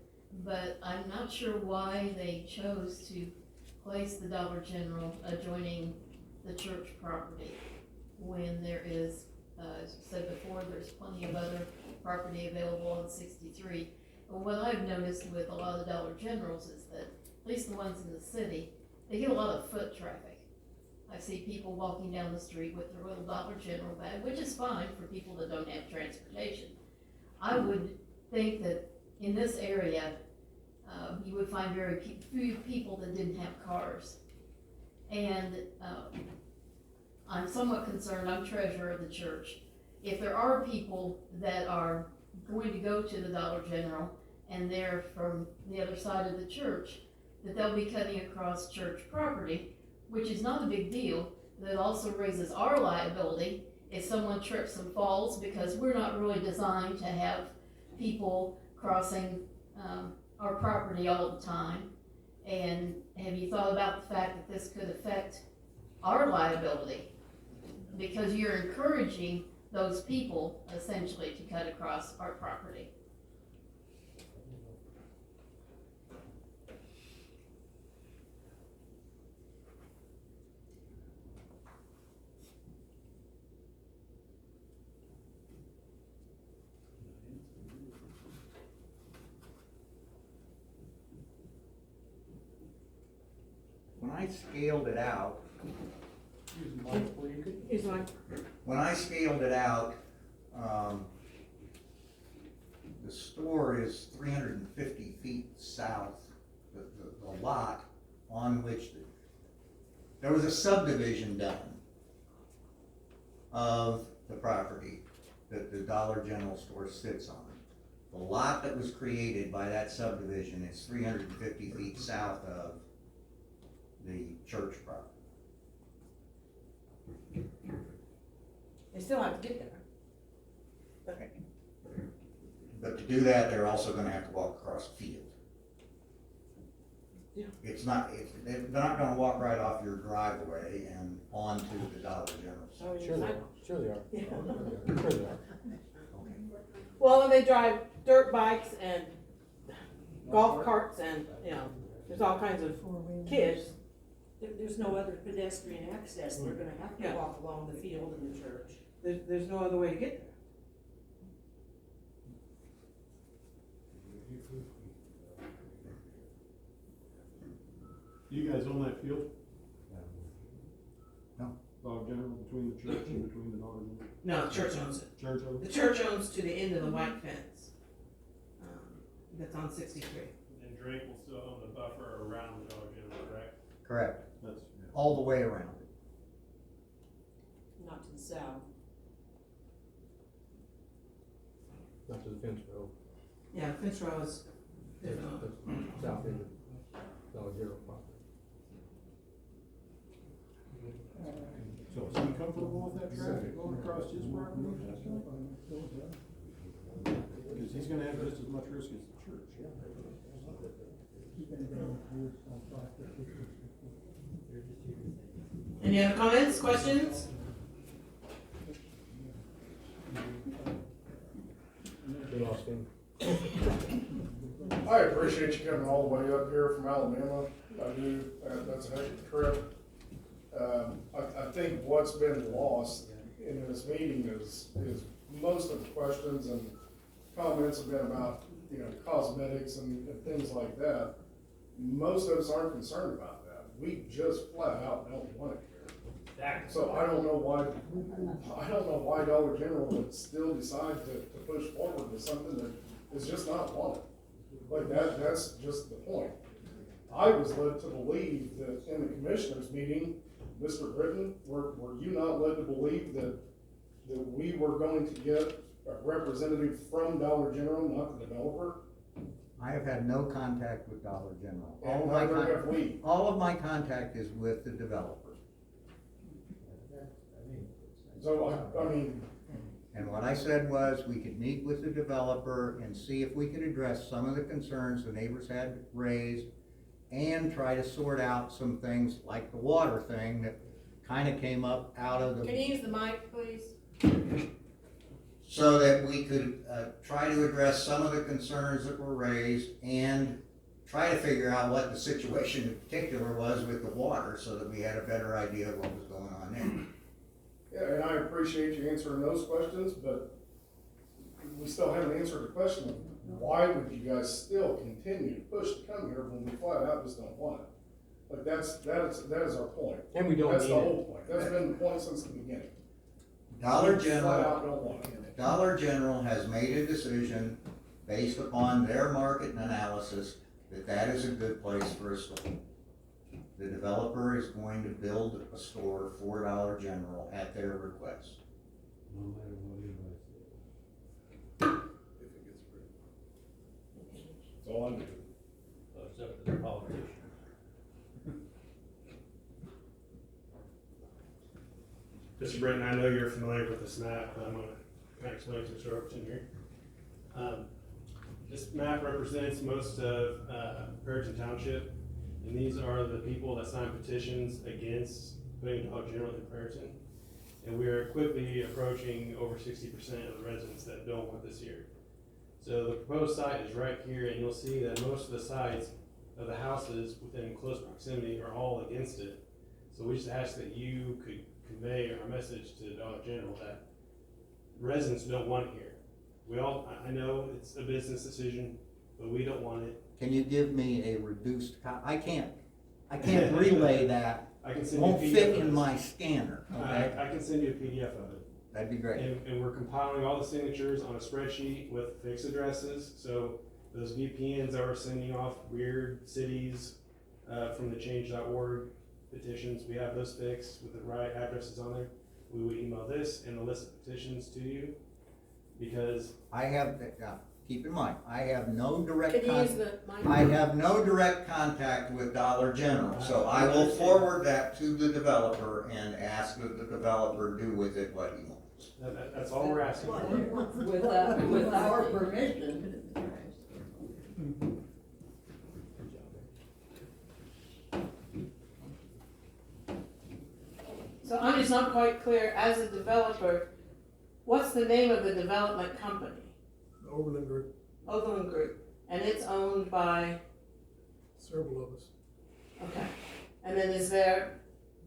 but I'm not sure why they chose to place the Dollar General adjoining the church property when there is, as you said before, there's plenty of other property available on 63. But what I've noticed with a lot of the Dollar Generals is that, at least the ones in the city, they get a lot of foot traffic. I see people walking down the street with their little Dollar General bag, which is fine for people that don't have transportation. I would think that in this area, you would find very few people that didn't have cars. And I'm somewhat concerned, I'm treasurer of the church. If there are people that are going to go to the Dollar General and they're from the other side of the church, that they'll be cutting across church property, which is not a big deal. That also raises our liability if someone trips and falls, because we're not really designed to have people crossing our property all the time. And have you thought about the fact that this could affect our liability? Because you're encouraging those people essentially to cut across our property. When I scaled it out, Here's one. when I scaled it out, the store is 350 feet south, the lot on which there was a subdivision done of the property that the Dollar General store sits on. The lot that was created by that subdivision is 350 feet south of the church property. They still have to get there. Okay. But to do that, they're also gonna have to walk across the field. It's not, they're not gonna walk right off your driveway and onto the Dollar General. Sure they are, sure they are. Yeah. Sure they are. Well, and they drive dirt bikes and golf carts and, you know, there's all kinds of kids. There's no other pedestrian access, they're gonna have to Yeah. walk along the field and the church. There's no other way to get there. You guys own that field? No. Dollar General, between the church and between the Dollar General? No, the church owns it. Church owns The church owns to the end of the white fence. That's on 63. And Drake will still own the buffer around the Dollar General, correct? Correct, That's, all the way around. Not to the south. Not to the fence row, Yeah, fence row is different. south end of Dollar General property. so is he comfortable with that traffic going across his property? Because he's gonna have just as much risk as the church. Any other comments, questions? We lost him. I appreciate you coming all the way up here from Alabama. I do, that's a heck of a trip. I think what's been lost in this meeting is most of the questions and comments have been about, you know, cosmetics and things like that. Most of us aren't concerned about that. We just flat out don't want it here. So I don't know why Dollar General would still decide to push forward with something that is just not wanted. Like that's just the point. I was led to believe that in the commissioners meeting, Mr. Britton, were you not led to believe that we were going to get a representative from Dollar General, not the developer? I have had no contact with Dollar General. And neither have we. All of my contact is with the developer. So, I mean, And what I said was, we could meet with the developer and see if we could address some of the concerns the neighbors had raised and try to sort out some things like the water thing that kind of came up out of Can the, you use the mic, please? so that we could try to address some of the concerns that were raised and try to figure out what the situation in particular was with the water so that we had a better idea of what was going on there. yeah, and I appreciate you answering those questions, but we still haven't answered the question of why would you guys still continue to push to come here when we flat out just don't want it? Like that is our point. And we don't That's need the it. whole point. That's been the point since the beginning. Dollar We Flat General, out don't want it. Dollar General has made a decision based upon their market analysis that that is a good place for a store. The developer is going to build a store for Dollar General at their request. No matter what anybody says. If it gets approved. That's all I'm doing. Except for the politicians. Mr. Britton, I know you're familiar with this map, but I'm gonna kind of explain to Mr. Overton here. This map represents most of Prairieton Township, and these are the people that signed petitions against putting Dollar General in Prairieton. And we are quickly approaching over 60% of the residents that don't want this here. So the proposed site is right here, and you'll see that most of the sites of the houses within close proximity are all against it. So we just ask that you could convey our message to Dollar General that residents don't want it here. I know it's a business decision, but we don't want it. Can you give me a reduced I can't relay that. I can It send you a won't PDF fit of in this. my scanner, okay? I can send you a PDF of it. That'd be great. And we're compiling all the signatures on a spreadsheet with fixed addresses, so those VPNs that are sending off weird cities from the change.org petitions, we have those fixed with the right addresses on there. We would email this and the list of petitions to you, because I have, keep in mind, I have no direct Can you use contact. the mic? I have no direct contact with Dollar General, so I will forward that to the developer and ask that the developer do with it what he wants. that's all we're asking for. With our permission. So I'm just not quite clear, as a developer, what's the name of the development company? Overland Group, Overland Group, and it's owned by, several of us. okay. And then is there,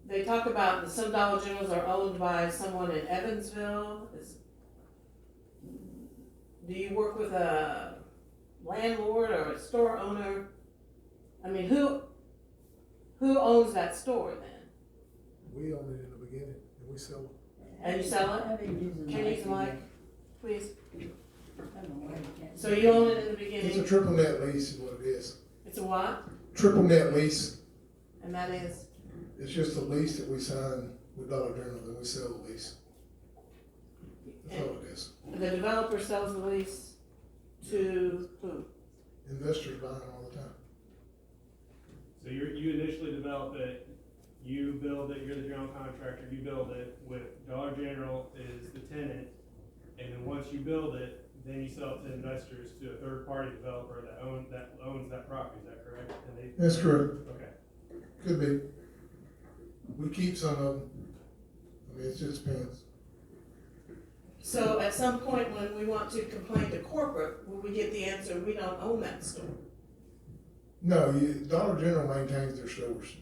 they talk about some Dollar Generals are owned by someone in Evansville. Do you work with a landlord or a store owner? I mean, who owns that store then? We own it in the beginning, and we sell it. And you sell it? Can you use the mic, please? So you own it in the It's a beginning? triple net lease is what it is. It's a what? Triple net lease, And that is? it's just a lease that we sign with Dollar General, then we sell the lease. That's all it is. The developer sells the lease to who? Investors buying all the time. So you initially develop it, you build it, you're the general contractor, you build it with Dollar General is the tenant, and then once you build it, then you sell it to investors, to a third-party developer that owns that property, is that correct? And they, That's correct. okay. Could be. We keep some of them. I mean, it just depends. So at some point when we want to complain to corporate, will we get the answer, we don't own that store? No, Dollar General maintains their stores.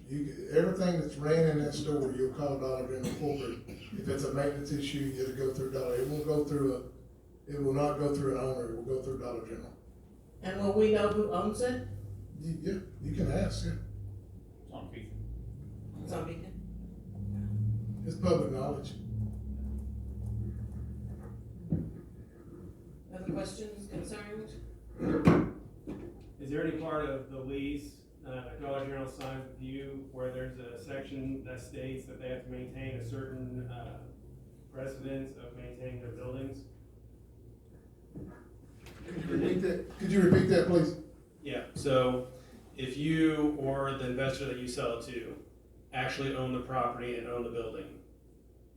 Everything that's ran in that store, you'll call Dollar General corporate. If it's a maintenance issue, it'll go through Dollar. It will not go through an owner, it will go through Dollar General. And will we know who owns it? Yeah, you can ask, yeah. It's on Beacon. It's on Beacon. It's public knowledge. Other questions, concerns? Is there any part of the lease, Dollar General signs with you, where there's a section that states that they have to maintain a certain, precedence of maintaining their buildings? Could you repeat that, please? Yeah, so if you or the investor that you sell it to actually own the property and own the building,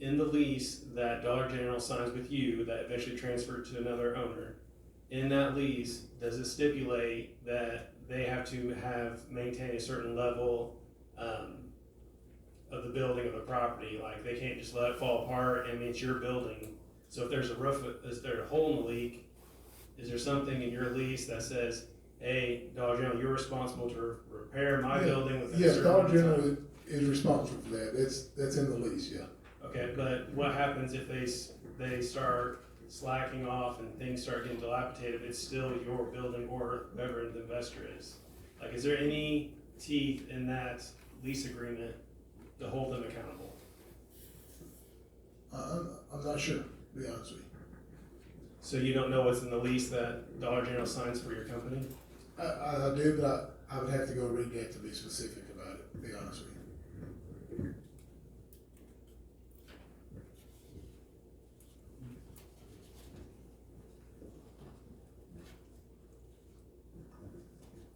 in the lease that Dollar General signs with you that eventually transferred to another owner, in that lease, does it stipulate that they have to maintain a certain level of the building of the property? Like they can't just let it fall apart. I mean, it's your building. So if there's a roof, is there a hole in the leak? Is there something in your lease that says, hey, Dollar General, you're responsible to repair my building within a Yes, certain Dollar amount of time? General is responsible for that. That's in the lease, yeah. Okay, but what happens if they start slacking off and things start getting dilapidated? It's still your building or whoever the investor is. Like, is there any teeth in that lease agreement to hold them accountable? I'm not sure, to be honest with you. So you don't know what's in the lease that Dollar General signs for your company? I do, but I would have to go read that to be specific about it, to be honest with you.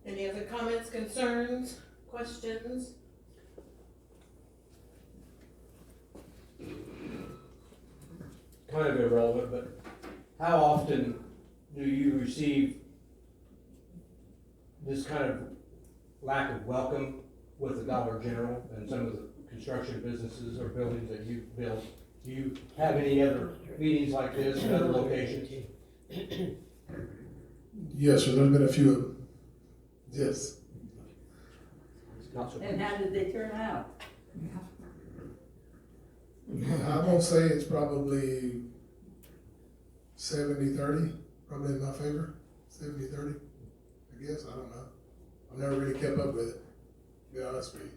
Any other comments, concerns, questions? Kind of irrelevant, but how often do you receive this kind of lack of welcome with the Dollar General and some of the construction businesses or buildings that you've built? Do you have any other meetings like this in other locations? Yes, sir, there's been a few of them. Yes. Not so And how did they turn out? I'm gonna say it's probably 70-30, probably in my favor, 70-30, I guess, I don't know. I've never really kept up with it, to be honest with you.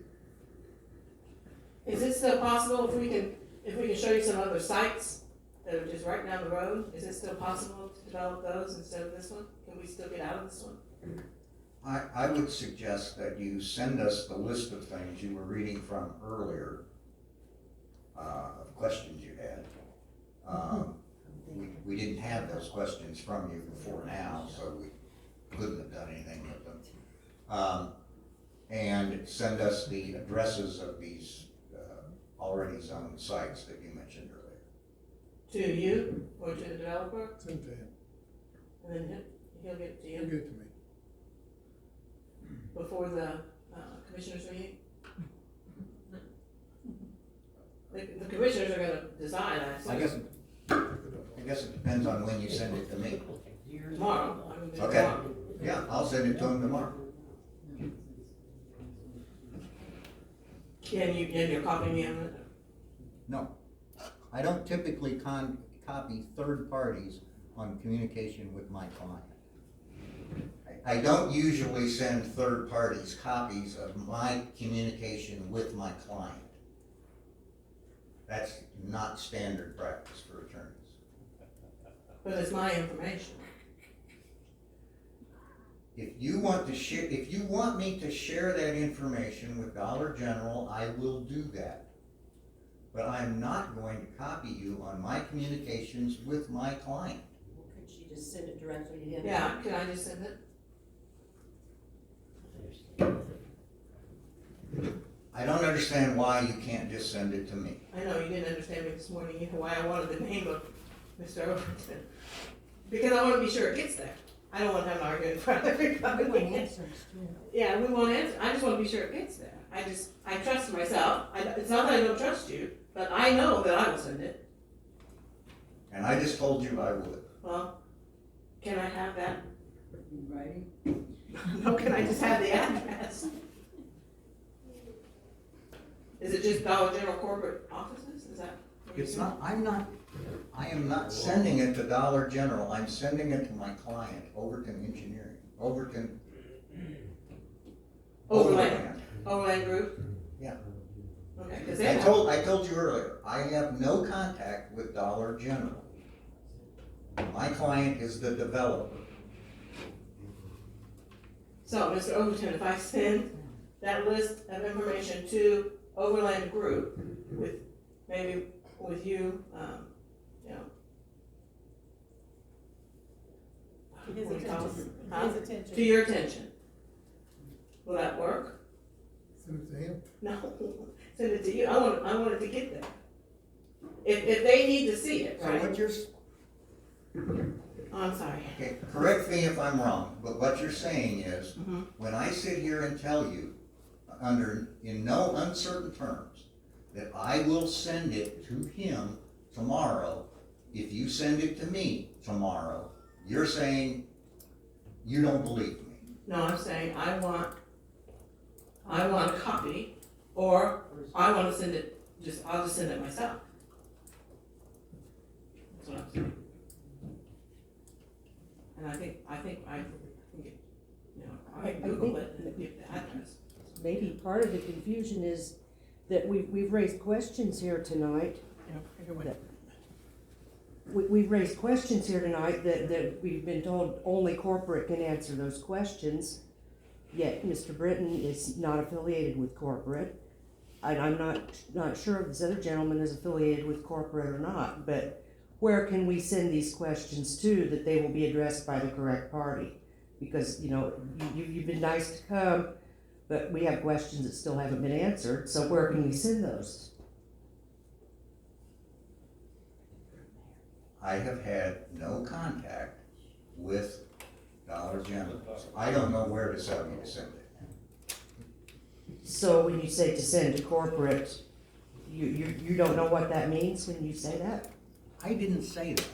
Is it still possible if we can show you some other sites that are just right down the road? Is it still possible to develop those instead of this one? Can we still get out of this one? I would suggest that you send us the list of things you were reading from earlier, of questions you had. We didn't have those questions from you before now, so we couldn't have done anything with them. And send us the addresses of these already zoned sites that you mentioned earlier. To you or to the developer? Send it to him, And then he'll get it to he'll you get it to me. before the commissioners meeting? The commissioners are gonna decide, I I assume, guess it depends on when you send it to me. tomorrow. I can do it Okay. tomorrow. Yeah, I'll send it to them tomorrow. Can you copy me on it? No, I don't typically copy third parties on communication with my client. I don't usually send third parties copies of my communication with my client. That's not standard practice for attorneys. But it's my information. If you want me to share that information with Dollar General, I will do that. But I'm not going to copy you on my communications with my client. Could she just send it directly to him? Yeah, can I just send it? I don't understand why you can't just send it to me. I know, you didn't understand me this morning, either why I wanted the name of Mr. Overton. Because I wanna be sure it gets there. I don't wanna have an argument in front of everybody. We want answers too. Yeah, we want answers, I just wanna be sure it gets there. I trust myself, it's not that I don't trust you, but I know that I will send it. And I just told you I would. Well, can I have that? Ready? No, can I just have the address? Is it just Dollar General corporate offices, is that? what you're It's doing? I am not sending it to Dollar General, I'm sending it to my client, Overton Engineering, Overland. Overland Group? Yeah. Okay, cause they I have, told you earlier, I have no contact with Dollar General. My client is the developer. so Mr. Overton, if I send that list of information to Overland Group with, maybe with you, you know. His what do you call it? attention. Huh? His attention. To your attention. Will that work? Send it to him. No, send it to you, I want it to get there. If they need to see it, So right? what you're, Oh, I'm sorry. okay, correct me if I'm wrong, but what you're saying is, Mhm. when I sit here and tell you, in no uncertain terms, that I will send it to him tomorrow, if you send it to me tomorrow, you're saying you don't believe me. No, I'm saying I want a copy, or I wanna send it, I'll just send it myself. That's what I'm saying. And I think I can get, you know, I can Google it and get the address. Maybe part of the confusion is that we've raised questions here tonight. We've raised questions here tonight that we've been told only corporate can answer those questions. Yet Mr. Britton is not affiliated with corporate. And I'm not sure if this other gentleman is affiliated with corporate or not, but where can we send these questions to that they will be addressed by the correct party? Because, you know, you've been nice to come, but we have questions that still haven't been answered, so where can we send those? I have had no contact with Dollar General. I don't know where to tell you to send it. So when you say to send to corporate, you don't know what that means when you say that? I didn't say that.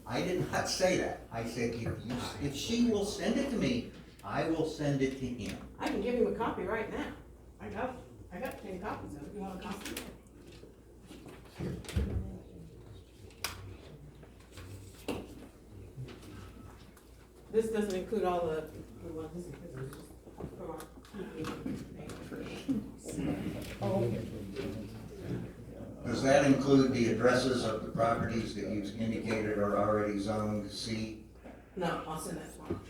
I did not say that. I said, if she will send it to me, I will send it to him. I can give him a copy right now. I got 10 copies of it, you want a copy? This doesn't include all the ones from our. Does that include the addresses of the properties that you've indicated are already zoned C? No, I'll send that tomorrow.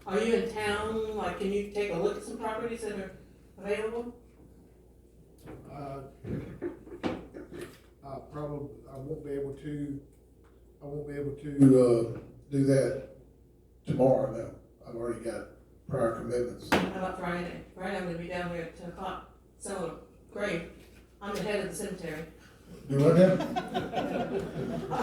Are you in town, like, can you take a look at some properties that are available? I won't be able to do that tomorrow, no. I've already got prior commitments. How about Friday? Friday, I'm gonna be down there at 10 o'clock, selling a grave. I'm the head of the cemetery. Do what now?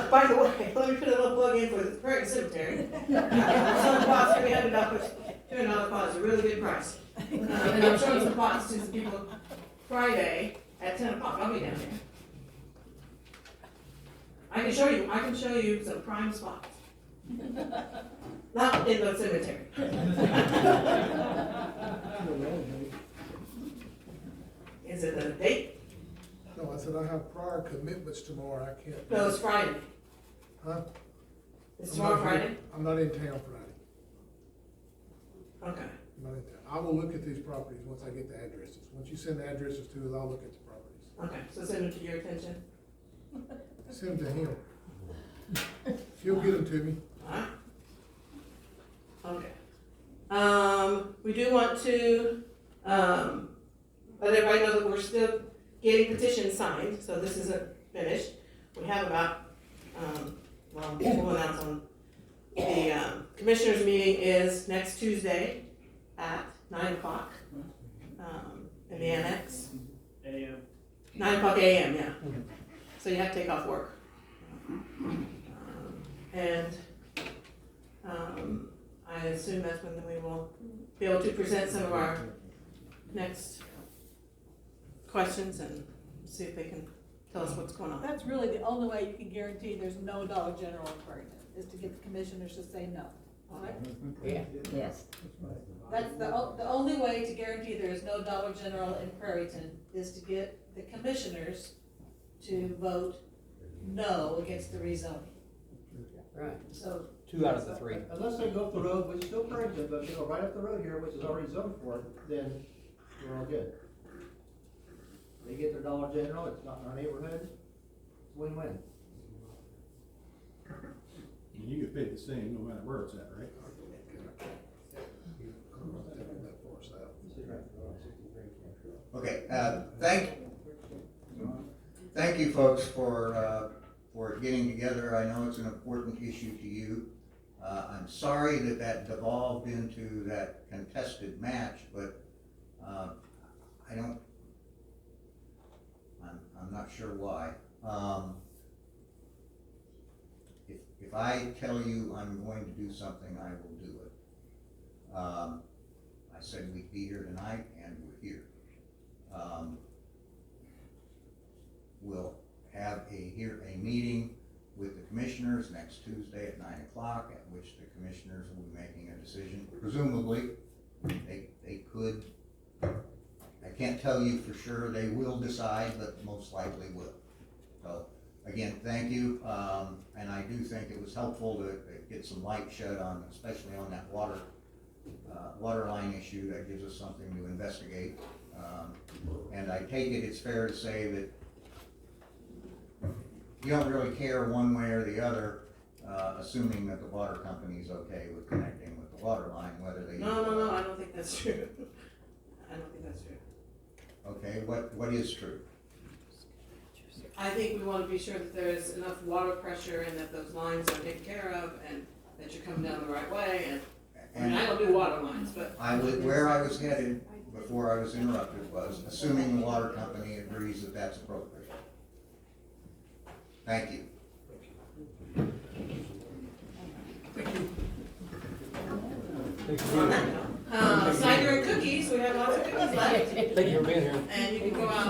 By the way, let me put a little plug in for the Prairieton Cemetery. Selling plots for $300. $200 pot is a really good price. And I'm showing some pots to some people Friday at 10 o'clock, I'll be down there. I can show you some prime spots. Not in the cemetery. Is it a date? No, I said I have prior commitments tomorrow, I can't. No, it's Friday. Huh? It's I'm tomorrow not here- Friday? I'm not in town Friday. Okay. I'm not in town. I will look at these properties once I get the addresses. Once you send the addresses to us, I'll look at the properties. Okay, so send them to your attention. Send them to him. He'll get them to me. Alright. Okay. We do want to, let everybody know that we're still getting petitions signed, so this isn't finished. We have about, well, we'll announce on, the, commissioners meeting is next Tuesday at 9 o'clock, in the annex. AM. 9 o'clock AM, yeah. So you have to take off work. And I assume that's when we will be able to present some of our next questions and see if they can tell us what's going on. That's really the only way you can guarantee there's no Dollar General in Prairieton, is to get the commissioners to say no. Right? Yeah. Yes. That's the only way to guarantee there is no Dollar General in Prairieton, is to get the commissioners to vote no against the rezoning. Right. So, 2 out of the 3. Unless they go up the road, which is still Prairieton, but if they go right up the road here, which is already zoned for it, then we're all good. They get their Dollar General, it's not in our neighborhood, it's win-win. And you get paid the same no matter where it's at, right? Okay, thank you folks for getting together. I know it's an important issue to you. I'm sorry that devolved into that contested match, but I'm not sure why. If I tell you I'm going to do something, I will do it. I said we'd be here tonight, and we're here. We'll have a meeting with the commissioners next Tuesday at 9 o'clock, at which the commissioners will be making a decision. Presumably, they could, I can't tell you for sure they will decide, but most likely will. So, again, thank you, and I do think it was helpful to get some light shed on, especially on that water line issue. That gives us something to investigate. And I take it's fair to say that you don't really care one way or the other, assuming that the water company's okay with connecting with the water line, whether they. No, I don't think that's true. I don't think that's true. Okay, what is true? I think we want to be sure that there's enough water pressure and that those lines are taken care of and that you're coming down the right way. And I mean, I don't do water lines, but Where I was headed before I was interrupted was assuming the water company agrees that that's appropriate. Thank you. cider and cookies, we have lots of cookies left. Thank you for being here. And you can go out